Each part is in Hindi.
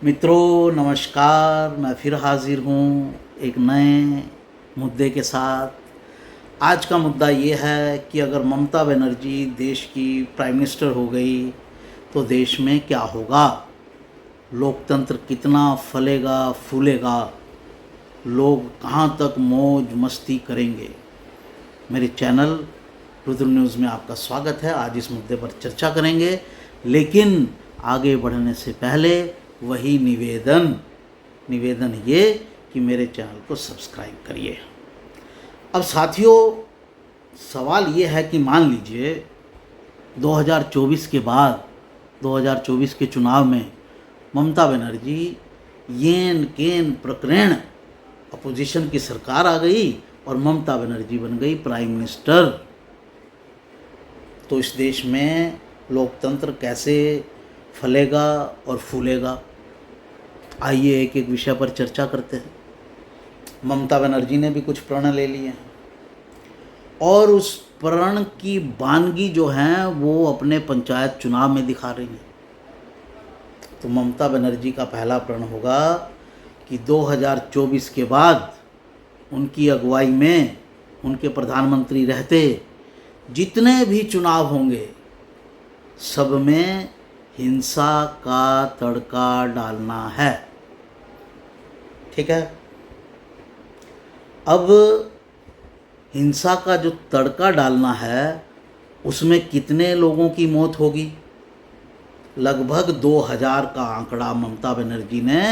मित्रों नमस्कार, मैं फिर हाजिर हूँ एक नए मुद्दे के साथ। आज का मुद्दा ये है कि अगर ममता बनर्जी देश की प्राइम मिनिस्टर हो गई तो देश में क्या होगा, लोकतंत्र कितना फलेगा फूलेगा, लोग कहाँ तक मौज मस्ती करेंगे। मेरे चैनल रुद्र न्यूज़ में आपका स्वागत है। आज इस मुद्दे पर चर्चा करेंगे, लेकिन आगे बढ़ने से पहले वही निवेदन ये कि मेरे चैनल को सब्सक्राइब करिए। अब साथियों, सवाल ये है कि मान लीजिए 2024 के बाद 2024 के चुनाव में ममता बनर्जी येन केन प्रकरण अपोजिशन की सरकार आ गई और ममता बनर्जी बन गई प्राइम मिनिस्टर, तो इस देश में लोकतंत्र कैसे फलेगा और फूलेगा। आइए एक एक विषय पर चर्चा करते हैं। ममता बनर्जी ने भी कुछ प्रण ले लिए हैं और उस प्रण की वानगी जो हैं वो अपने पंचायत चुनाव में दिखा रही हैं। तो ममता बनर्जी का पहला प्रण होगा कि 2024 के बाद उनकी अगुवाई में, उनके प्रधानमंत्री रहते जितने भी चुनाव होंगे सब में हिंसा का तड़का डालना है। ठीक है। अब हिंसा का जो तड़का डालना है उसमें कितने लोगों की मौत होगी? लगभग 2000 का आंकड़ा ममता बनर्जी ने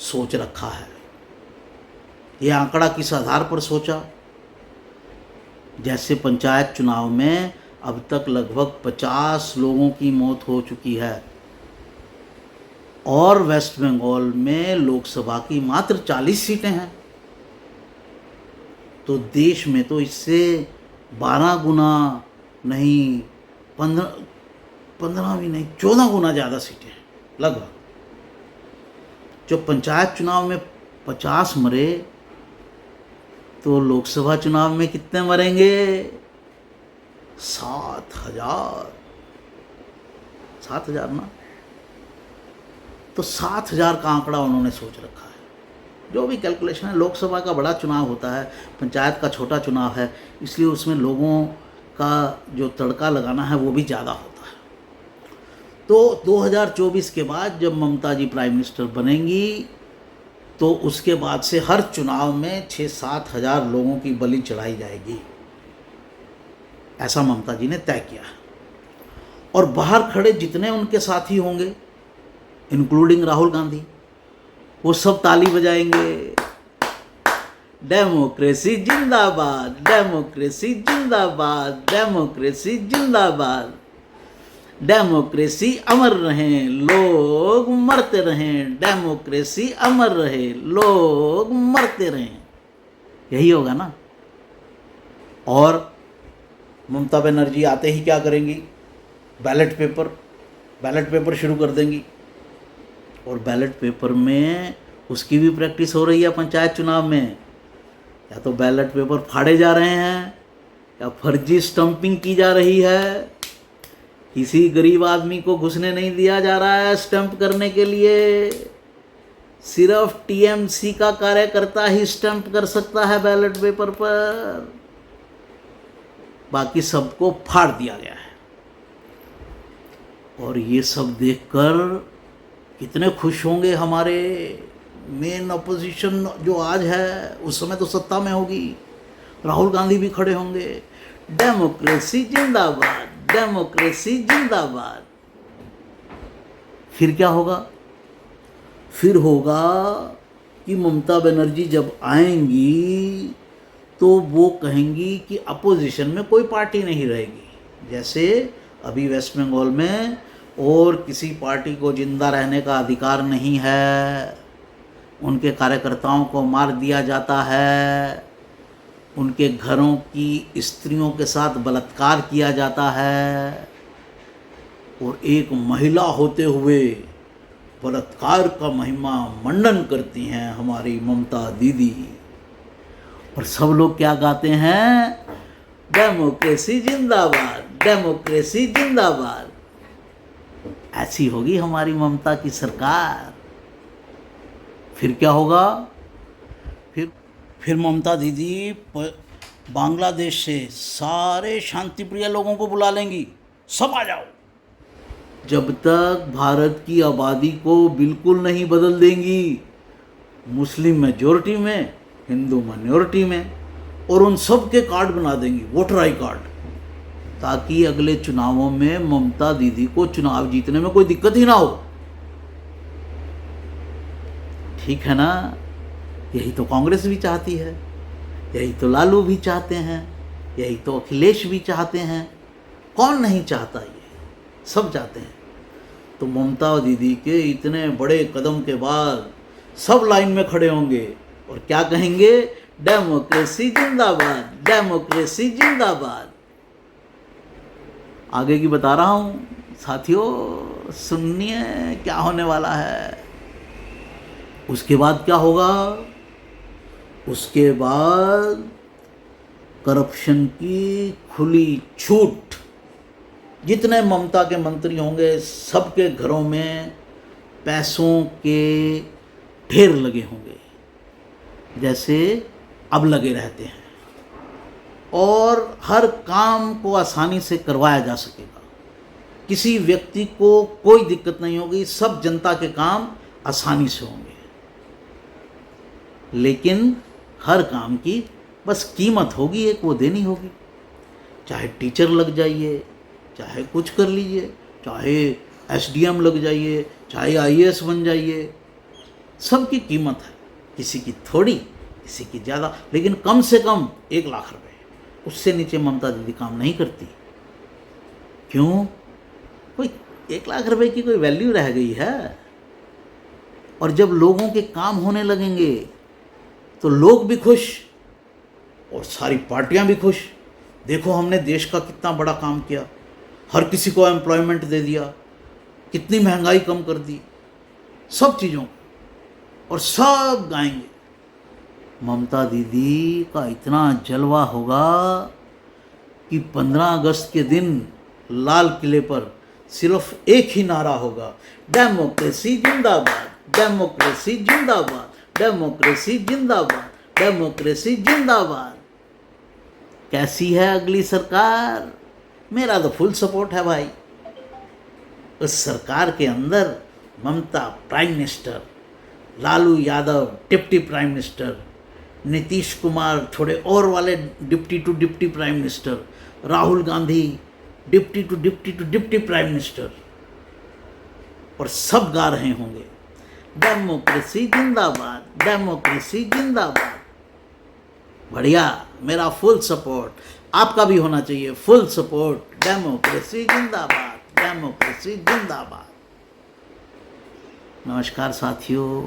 सोच रखा है। ये आंकड़ा किस आधार पर सोचा? जैसे पंचायत चुनाव में अब तक लगभग 50 लोगों की मौत हो चुकी है और वेस्ट बंगाल में लोकसभा की मात्र 40 सीटें हैं, तो देश में तो इससे 12 गुना नहीं, 15 भी नहीं, 14 गुना ज़्यादा सीटें हैं लगभग। जो पंचायत चुनाव में 50 मरे तो लोकसभा चुनाव में कितने मरेंगे? 7,000 ना, तो 7,000 का आंकड़ा उन्होंने सोच रखा है। जो भी कैलकुलेशन है, लोकसभा का बड़ा चुनाव होता है, पंचायत का छोटा चुनाव है, इसलिए उसमें लोगों का जो तड़का लगाना है वो भी ज़्यादा होता है। तो 2024 के बाद जब ममता जी प्राइम मिनिस्टर बनेंगी तो उसके बाद से हर चुनाव में 6-7 हज़ार लोगों की बलि चढ़ाई जाएगी, ऐसा ममता जी ने तय किया है। और बाहर खड़े जितने उनके साथी होंगे, इंक्लूडिंग राहुल गांधी, वो सब ताली बजाएंगे, डेमोक्रेसी जिंदाबाद, डेमोक्रेसी जिंदाबाद, डेमोक्रेसी जिंदाबाद, डेमोक्रेसी अमर रहें, लोग मरते रहें, डेमोक्रेसी अमर रहे, लोग मरते रहें। यही होगा ना। और ममता बनर्जी आते ही क्या करेंगी? बैलेट पेपर शुरू कर देंगी। और बैलेट पेपर में उसकी भी प्रैक्टिस हो रही है पंचायत चुनाव में। या तो बैलेट पेपर फाड़े जा रहे हैं या फर्जी स्टंपिंग की जा रही है। किसी गरीब आदमी को घुसने नहीं दिया जा रहा है स्टंप करने के लिए। सिर्फ टीएमसी का कार्यकर्ता ही स्टंप कर सकता है बैलेट पेपर पर, बाकी सबको फाड़ दिया गया है। और ये सब देखकर कितने खुश होंगे हमारे मेन अपोजिशन जो आज है, उस समय तो सत्ता में होगी, राहुल गांधी भी खड़े होंगे, डेमोक्रेसी जिंदाबाद, डेमोक्रेसी जिंदाबाद। फिर क्या होगा? फिर होगा कि ममता बनर्जी जब आएंगी तो वो कहेंगी कि अपोजिशन में कोई पार्टी नहीं रहेगी। जैसे अभी वेस्ट बंगाल में और किसी पार्टी को जिंदा रहने का अधिकार नहीं है, उनके कार्यकर्ताओं को मार दिया जाता है, उनके घरों की स्त्रियों के साथ बलात्कार किया जाता है, और एक महिला होते हुए बलात्कार का महिमा मंडन करती हैं हमारी ममता दीदी। और सब लोग क्या गाते हैं? डेमोक्रेसी जिंदाबाद, डेमोक्रेसी जिंदाबाद। ऐसी होगी हमारी ममता की सरकार। फिर क्या होगा? फिर ममता दीदी बांग्लादेश से सारे शांति प्रिय लोगों को बुला लेंगी, सब आ जाओ। जब तक भारत की आबादी को बिल्कुल नहीं बदल देंगी, मुस्लिम मेजॉरिटी में, हिंदू माइनॉरिटी में, और उन सब के कार्ड बना देंगी, वोटर आई कार्ड, ताकि अगले चुनावों में ममता दीदी को चुनाव जीतने में कोई दिक्कत ही ना हो। ठीक है ना? यही तो कांग्रेस भी चाहती है, यही तो लालू भी चाहते हैं, यही तो अखिलेश भी चाहते हैं। कौन नहीं चाहता? ये सब चाहते हैं। तो ममता दीदी के इतने बड़े कदम के बाद सब लाइन में खड़े होंगे और क्या कहेंगे? डेमोक्रेसी जिंदाबाद, डेमोक्रेसी जिंदाबाद। आगे की बता रहा हूँ साथियों, सुनिए क्या होने वाला है। उसके बाद क्या होगा? उसके बाद करप्शन की खुली छूट। जितने ममता के मंत्री होंगे सबके घरों में पैसों के ढेर लगे होंगे, जैसे अब लगे रहते हैं, और हर काम को आसानी से करवाया जा सकेगा। किसी व्यक्ति को कोई दिक्कत नहीं होगी, सब जनता के काम आसानी से होंगे। लेकिन हर काम की बस कीमत होगी, एक वो देनी होगी। चाहे टीचर लग जाइए, चाहे कुछ कर लीजिए, चाहे एसडीएम लग जाइए, चाहे आईएएस बन जाइए, सबकी कीमत है। किसी की थोड़ी, किसी की ज़्यादा, लेकिन कम से कम 1 लाख रुपए। उससे नीचे ममता दीदी काम नहीं करती। क्यों? कोई 1 लाख रुपए की कोई वैल्यू रह गई है? और जब लोगों के काम होने लगेंगे तो लोग भी खुश और सारी पार्टियां भी खुश। देखो हमने देश का कितना बड़ा काम किया, हर किसी को एम्प्लॉयमेंट दे दिया, कितनी महंगाई कम कर दी, सब चीज़ों, और सब गाएंगे। ममता दीदी का इतना जलवा होगा कि 15 अगस्त के दिन लाल किले पर सिर्फ एक ही नारा होगा, डेमोक्रेसी जिंदाबाद, डेमोक्रेसी जिंदाबाद, डेमोक्रेसी जिंदाबाद, डेमोक्रेसी जिंदाबाद। कैसी है अगली सरकार? मेरा तो फुल सपोर्ट है भाई। उस सरकार के अंदर Mamata prime minister, Lalu Yadav deputy prime minister, Nitish Kumar थोड़े और वाले deputy to deputy prime minister, Rahul Gandhi deputy to deputy to deputy prime minister, और सब गा रहे होंगे डेमोक्रेसी जिंदाबाद, डेमोक्रेसी जिंदाबाद। बढ़िया, मेरा फुल सपोर्ट, आपका भी होना चाहिए फुल सपोर्ट। डेमोक्रेसी जिंदाबाद, डेमोक्रेसी जिंदाबाद। नमस्कार साथियों।